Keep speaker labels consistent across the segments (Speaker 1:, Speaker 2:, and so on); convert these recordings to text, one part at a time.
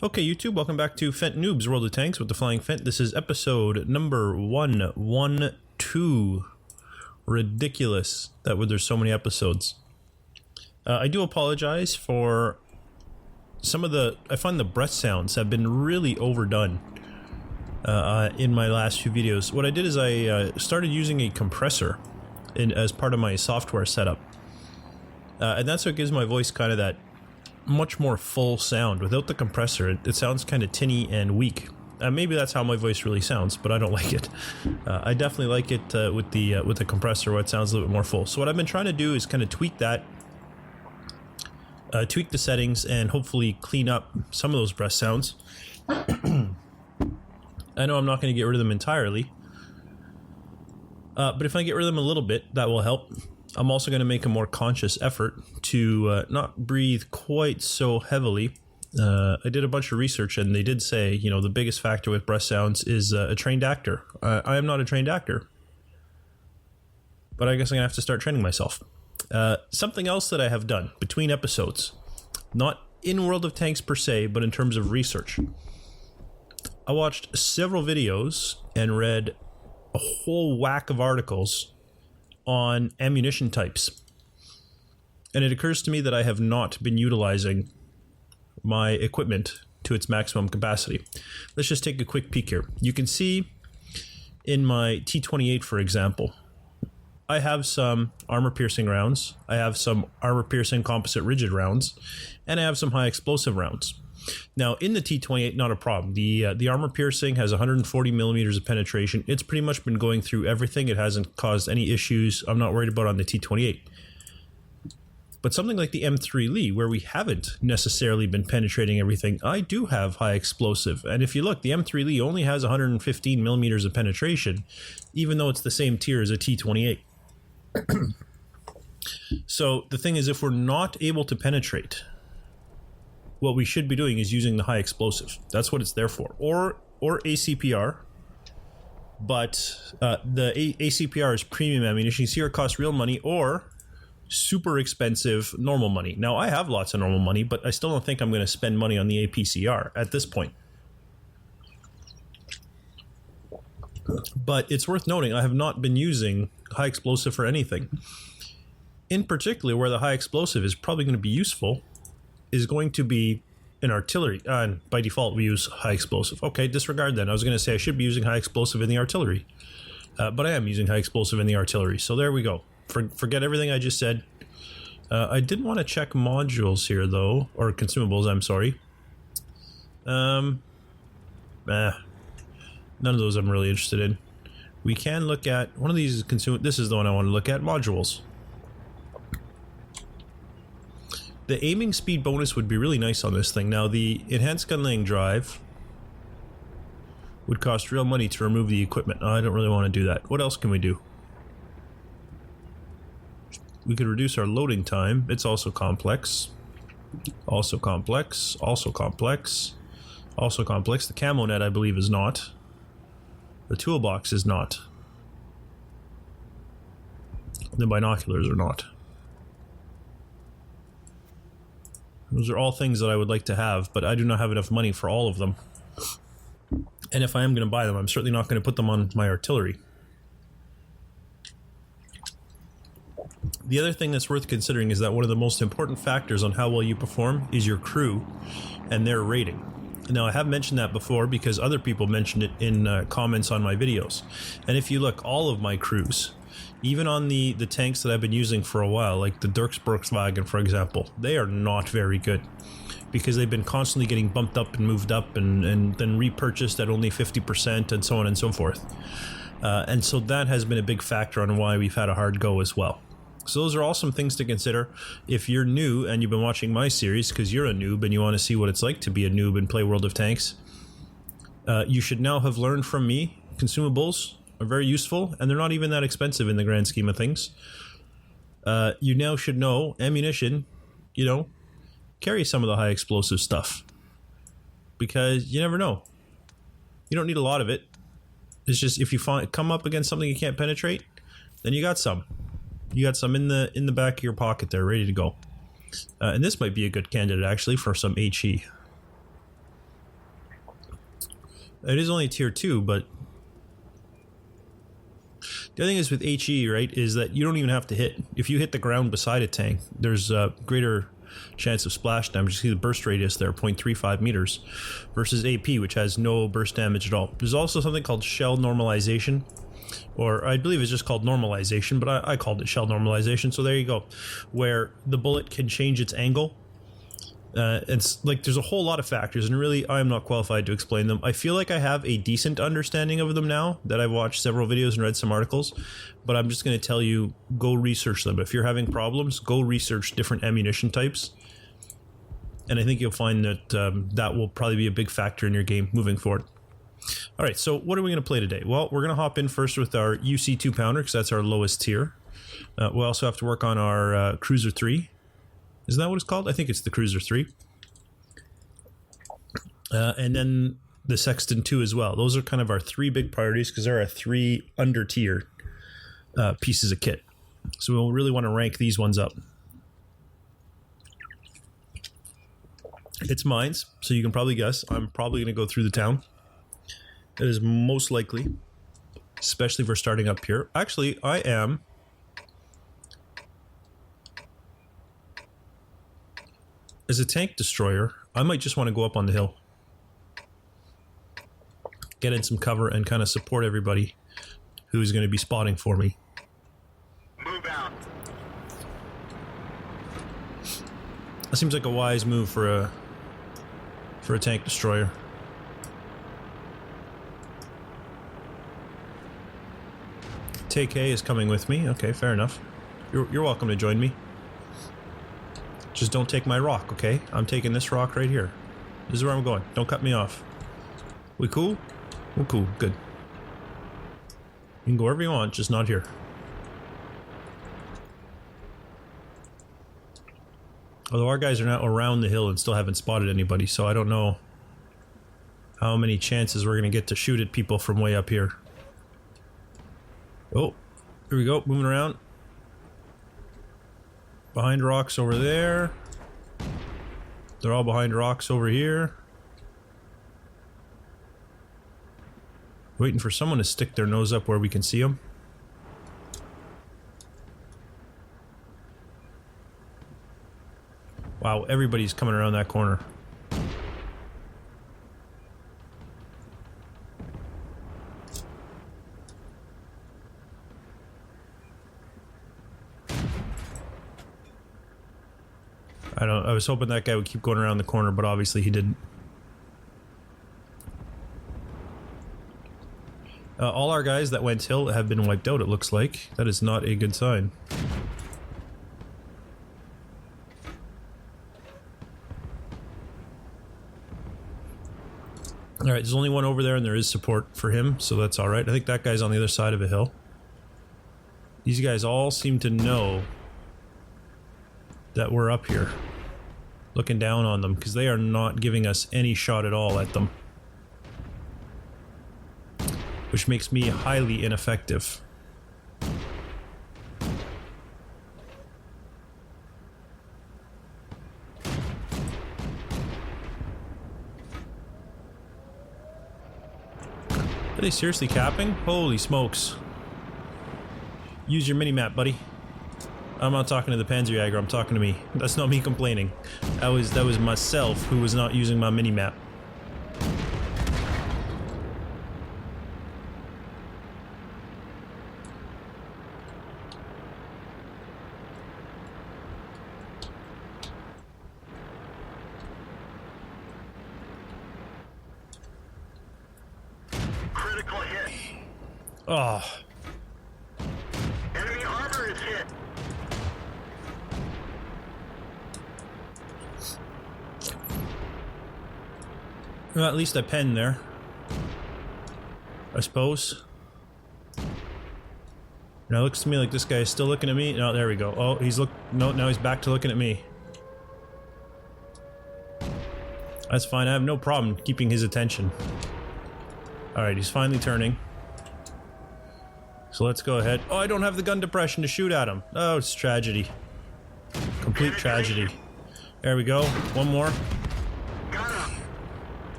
Speaker 1: Okay, YouTube, welcome back to Phent Noobs World of Tanks with the Flying Phent. This is episode number 112. Ridiculous that there's so many episodes. I do apologize for some of I find the breath sounds have been really overdone in my last few videos. What I did is I started using a compressor as part of my software setup. And that's what gives my voice kind of that much more full sound. Without the compressor, it sounds kind of tinny and weak. Maybe that's how my voice really sounds, but I don't like it. I definitely like it with the compressor, where it sounds a little bit more full. So what I've been trying to do is kind of tweak that, tweak the settings, and hopefully clean up some of those breath sounds. I know I'm not going to get rid of them entirely, but if I get rid of them a little bit, that will help. I'm also going to make a more conscious effort to not breathe quite so heavily. I did a bunch of research, and they did say, you know, the biggest factor with breath sounds is a trained actor. I am not a trained actor, but I guess I'm going to have to start training myself. Something else that I have done between episodes, not in World of Tanks per se, but in terms of research. I watched several videos and read a whole whack of articles on ammunition types. And it occurs to me that I have not been utilizing my equipment to its maximum capacity. Let's just take a quick peek here. You can see in my T28, for example, I have some armor-piercing rounds, I have some armor-piercing composite rigid rounds, and I have some high-explosive rounds. Now, in the T28, not a problem. The armor-piercing has 140 millimeters of penetration. It's pretty much been going through everything. It hasn't caused any issues. I'm not worried about on the T28. But something like the M3 Lee, where we haven't necessarily been penetrating everything, I do have high explosive. And if you look, the M3 Lee only has 115 millimeters of penetration, even though it's the same tier as a T28. So the thing is, if we're not able to penetrate, what we should be doing is using the high explosive. That's what it's there for. Or ACPR. But the ACPR is premium ammunition. You see, it costs real money, or super expensive normal money. Now, I have lots of normal money, but I still don't think I'm going to spend money on the APCR at this point. But it's worth noting, I have not been using high explosive for anything. In particular, where the high explosive is probably going to be useful is going to be in artillery. And by default, we use high explosive. Okay, disregard that. I was going to say I should be using high explosive in the artillery. But I am using high explosive in the artillery. So there we go. Forget everything I just said. I did want to check modules here, though. Or consumables, I'm sorry. None of those I'm really interested in. We can look at one of these. This is the one I want to look at. Modules. The aiming speed bonus would be really nice on this thing. Now, the enhanced gun laying drive would cost real money to remove the equipment. I don't really want to do that. What else can we do? We could reduce our loading time. It's also complex. Also complex. Also complex. Also complex. The camo net, I believe, is not. The toolbox is not. The binoculars are not. Those are all things that I would like to have, but I do not have enough money for all of them. And if I am going to buy them, I'm certainly not going to put them on my artillery. The other thing that's worth considering is that one of the most important factors on how well you perform is your crew and their rating. Now, I have mentioned that before because other people mentioned it in comments on my videos. And if you look, all of my crews, even on the tanks that I've been using for a while, like the Dirksburgswagen, for example, they are not very good because they've been constantly getting bumped up and moved up and then repurchased at only 50% and so on and so forth. And so that has been a big factor on why we've had a hard go as well. So those are all some things to consider. If you're new and you've been watching my series because you're a noob and you want to see what it's like to be a noob and play World of Tanks, you should now have learned from me. Consumables are very useful, and they're not even that expensive in the grand scheme of things. You now should know ammunition, you know, carry some of the high explosive stuff. Because you never know. You don't need a lot of it. It's just if you come up against something you can't penetrate, then you got some. You got some in the back of your pocket there, ready to go. And this might be a good candidate, actually, for some HE. It is only tier 2, but the other thing is with HE, right, is that you don't even have to hit. If you hit the ground beside a tank, there's a greater chance of splash damage. You see the burst radius there, 0.35 meters, versus AP, which has no burst damage at all. There's also something called shell normalization, or I believe it's just called normalization, but I called it shell normalization, so there you go, where the bullet can change its angle. It's like there's a whole lot of factors, and really I'm not qualified to explain them. I feel like I have a decent understanding of them now that I've watched several videos and read some articles, but I'm just going to tell you, go research them. If you're having problems, go research different ammunition types, and I think you'll find that that will probably be a big factor in your game moving forward. Alright, so what are we going to play today? Well, we're going to hop in first with our UC 2-pounder, because that's our lowest tier. We'll also have to work on our Cruiser 3. Is that what it's called? I think it's the Cruiser 3. And then the Sexton 2 as well. Those are kind of our 3 big priorities, because there are 3 under tier pieces of kit. So we'll really want to rank these ones up. It's mines, so you can probably guess. I'm probably going to go through the town. It is most likely, especially if we're starting up here. Actually, I am... As a tank destroyer, I might just want to go up on the hill. Get in some cover and kind of support everybody who's going to be spotting for me.
Speaker 2: Move out.
Speaker 1: That seems like a wise move for a tank destroyer. Take A is coming with me. Okay, fair enough. You're welcome to join me. Just don't take my rock, okay? I'm taking this rock right here. This is where I'm going. Don't cut me off. We cool? We're cool. Good. You can go wherever you want, just not here. Although our guys are now around the hill and still haven't spotted anybody, so I don't know how many chances we're going to get to shoot at people from way up here. Oh, here we go. Moving around. Behind rocks over there. They're all behind rocks over here. Waiting for someone to stick their nose up where we can see them. Wow, everybody's coming around that corner. I was hoping that guy would keep going around the corner, but obviously he didn't. All our guys that went hill have been wiped out, it looks like. That is not a good sign. Alright, there's only one over there and there is support for him, so that's alright. I think that guy's on the other side of a hill. These guys all seem to know that we're up here. Looking down on them, because they are not giving us any shot at all at them. Which makes me highly ineffective. Are they seriously capping? Holy smokes. Use your mini-map, buddy. I'm not talking to the Panzerjäger, I'm talking to me. That's not me complaining. That was myself who was not using my mini-map.
Speaker 2: Critical hit.
Speaker 1: Oh.
Speaker 2: Enemy armor is hit.
Speaker 1: Well, at least I penned there. I suppose. Now it looks to me like this guy is still looking at me. No, there we go. Oh, no, now he's back to looking at me. That's fine. I have no problem keeping his attention. Alright, he's finally turning. So let's go ahead. Oh, I don't have the gun depression to shoot at him. Oh, it's tragedy. Complete tragedy. There we go. One more.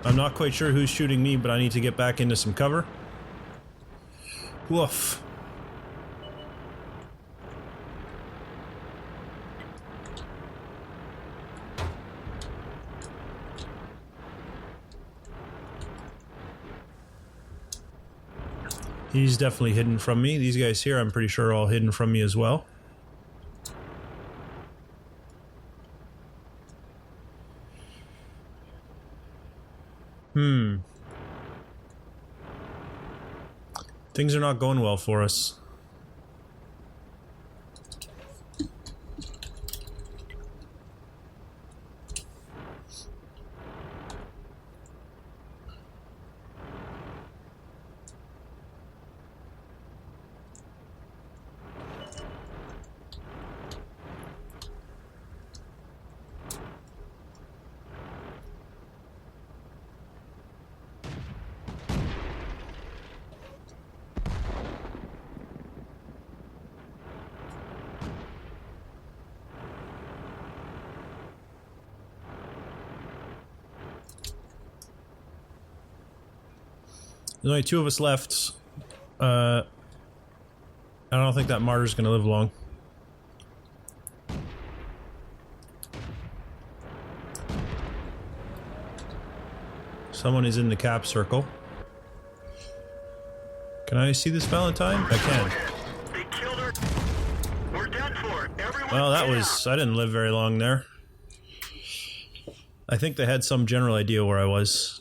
Speaker 1: I'm not quite sure who's shooting me, but I need to get back into some cover. Woof. He's definitely hidden from me. These guys here, I'm pretty sure, are all hidden from me as well. Things are not going well for us. There's only 2 of us left. I don't think that martyr's gonna live long. Someone is in the cap circle. Can I see this Valentine? I can.
Speaker 2: They killed her. We're done for. Everyone
Speaker 1: Well, that
Speaker 2: get
Speaker 1: was... I didn't live very long there. I think they had some general idea where I was.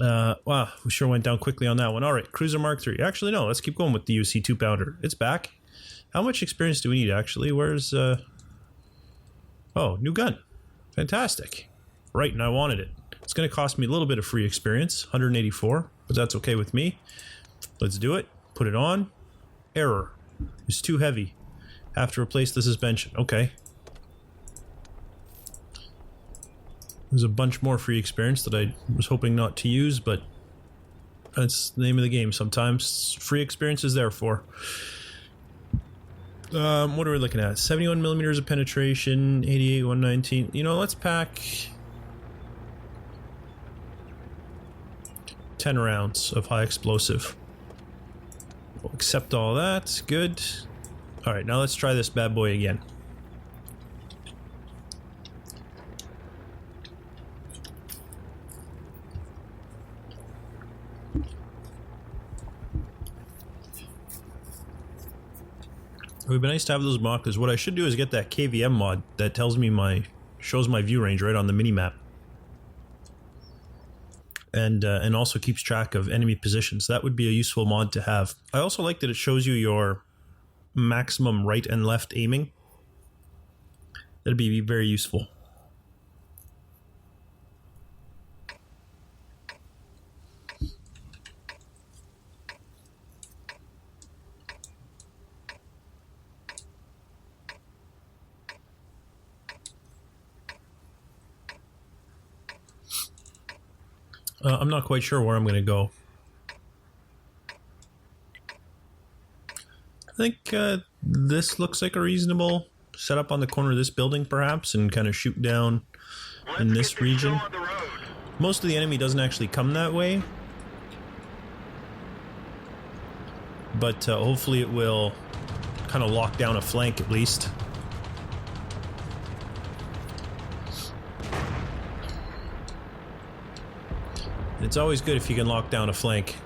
Speaker 1: Wow, we sure went down quickly on that one. Alright, Cruiser Mark III. Actually, no, let's keep going with the UC 2-pounder. It's back. How much experience do we need, actually? Where's, Oh, new gun. Fantastic. Right, and I wanted it. It's going to cost me a little bit of free experience, 184, but that's okay with me. Let's do it. Put it on. Error. It's too heavy. Have to replace the suspension. Okay. There's a bunch more free experience that I was hoping not to use, but that's the name of the game sometimes. Free experience is there for. What are we looking at? 71 millimeters of penetration, 88, 119. You know, let's pack 10 rounds of high explosive. We'll accept all that. Good. Alright, now let's try this bad boy again. It would be nice to have those mockers. What I should do is get that KVM mod that tells me shows my view range right on the minimap. And also keeps track of enemy positions. That would be a useful mod to have. I also like that it shows you your maximum right and left aiming. That'd be very useful. I'm not quite sure where I'm going to go. I think this looks like a reasonable setup on the corner of this building, perhaps, and kind of shoot down in this region. Most of the enemy doesn't actually come that way, but hopefully it will kind of lock down a flank at least. It's always good if you can lock down a flank.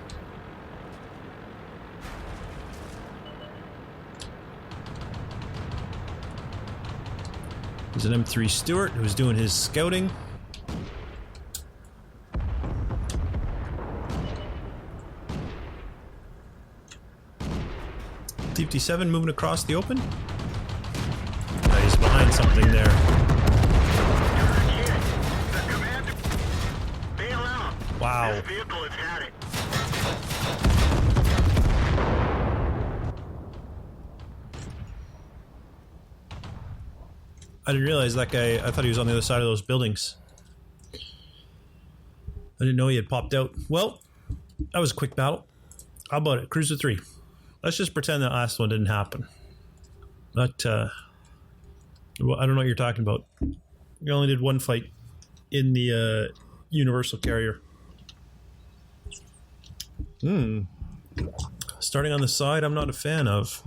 Speaker 1: There's an M3 Stewart who's doing his scouting. T-57 moving across the open. He's behind something there. Wow.
Speaker 2: This vehicle has had it.
Speaker 1: I didn't realize that guy. I thought he was on the other side of those buildings. I didn't know he had popped out. Well, that was a quick battle. How about it? Cruiser 3. Let's just pretend that last one didn't happen. But, well, I don't know what you're talking about. We only did one fight in the universal carrier. Starting on the side, I'm not a fan of.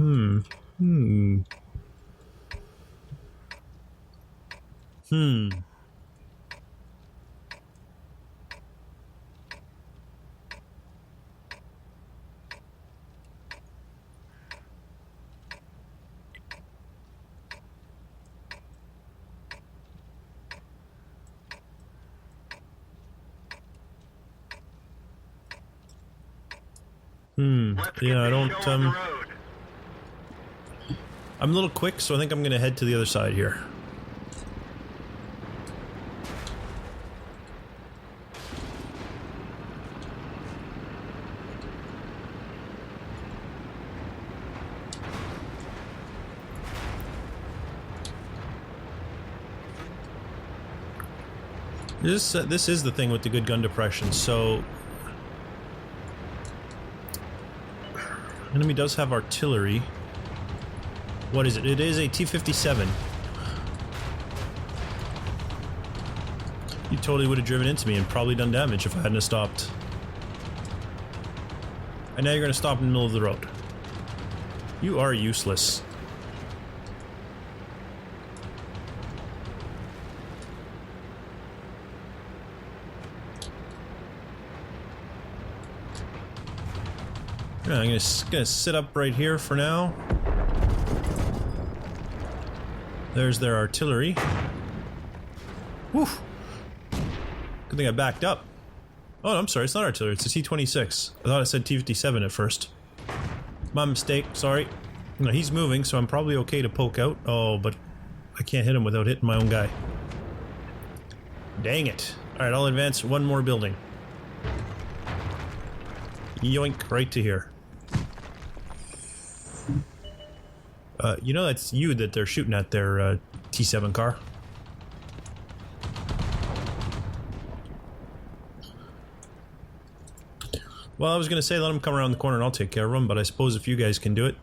Speaker 1: Yeah, I don't, I'm a little quick, so I think I'm gonna head to the other side here. This is the thing with the good gun depression, so... Enemy does have artillery. What is it? It is a T-57. You totally would have driven into me and probably done damage if I hadn't have stopped. And now you're going to stop in the middle of the road. You are useless. Yeah, I'm gonna sit up right here for now. There's their artillery. Whew. Good thing I backed up. Oh, I'm sorry, it's not artillery, it's a T-26. I thought it said T-57 at first. My mistake, sorry. No, he's moving, so I'm probably okay to poke out. Oh, but I can't hit him without hitting my own guy. Dang it. Alright, I'll advance one more building. Yoink, right to here. You know that's you that they're shooting at their T7 car. Well, I was gonna say let them come around the corner and I'll take care of them, but I suppose if you guys can do it,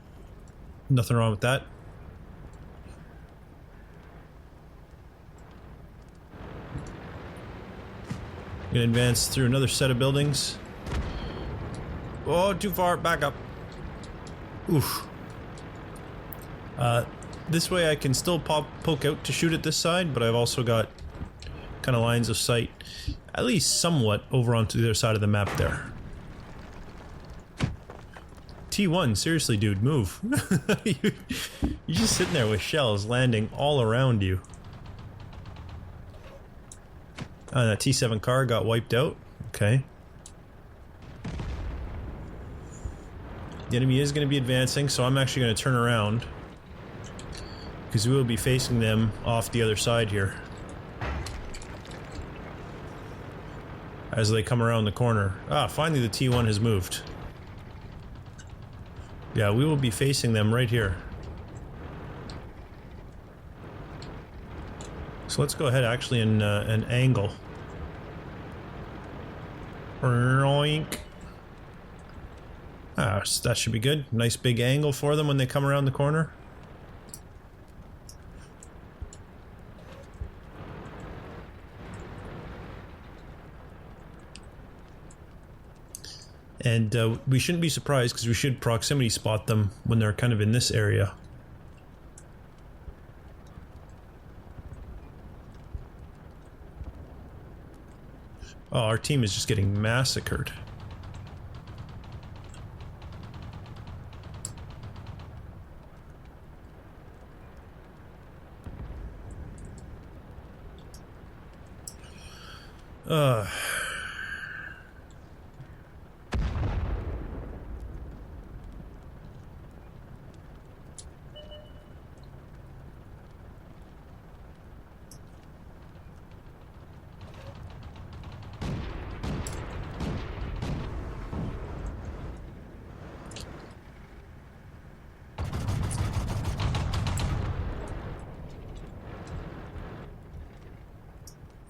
Speaker 1: nothing wrong with that. I'm gonna advance through another set of buildings. Oh, too far, back up. Oof. This way I can still poke out to shoot at this side, but I've also got kind of lines of sight, at least somewhat, over onto the other side of the map there. T1, seriously dude, move. You're just sitting there with shells landing all around you. That T7 car got wiped out. Okay. The enemy is going to be advancing, so I'm actually going to turn around. Because we will be facing them off the other side here. As they come around the corner. Ah, finally the T1 has moved. Yeah, we will be facing them right here. So let's go ahead actually and angle. Roink. Ah, that should be good. Nice big angle for them when they come around the corner. And we shouldn't be surprised because we should proximity spot them when they're kind of in this area. Oh, our team is just getting massacred.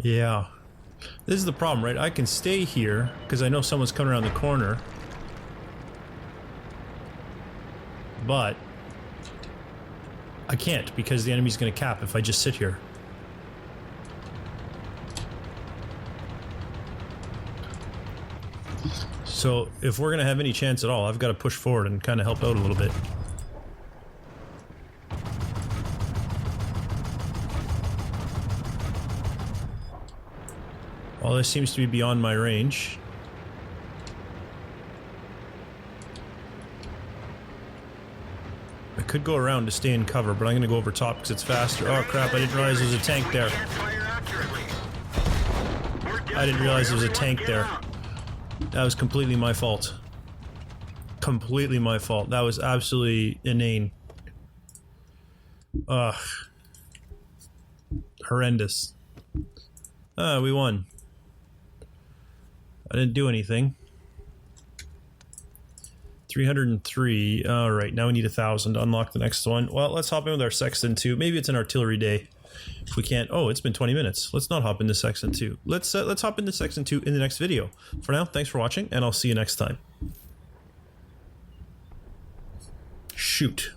Speaker 1: Yeah. This is the problem, right? I can stay here because I know someone's coming around the corner. But I can't because the enemy's going to cap if I just sit here. So if we're gonna have any chance at all, I've got to push forward and kind of help out a little bit. All this seems to be beyond my range. I could go around to stay in cover, but I'm going to go over top because it's faster. Oh crap, I didn't realize there was a tank there. I didn't realize there was a tank there. That was completely my fault. Completely my fault. That was absolutely inane. Ugh. Horrendous. We won. I didn't do anything. 303. Alright, now we need 1,000 to unlock the next one. Well, let's hop in with our Sexton 2. Maybe it's an artillery day. If we can't... Oh, it's been 20 minutes. Let's not hop into Sexton 2. Let's hop into Sexton 2 in the next video. For now, thanks for watching, and I'll see you next time. Shoot.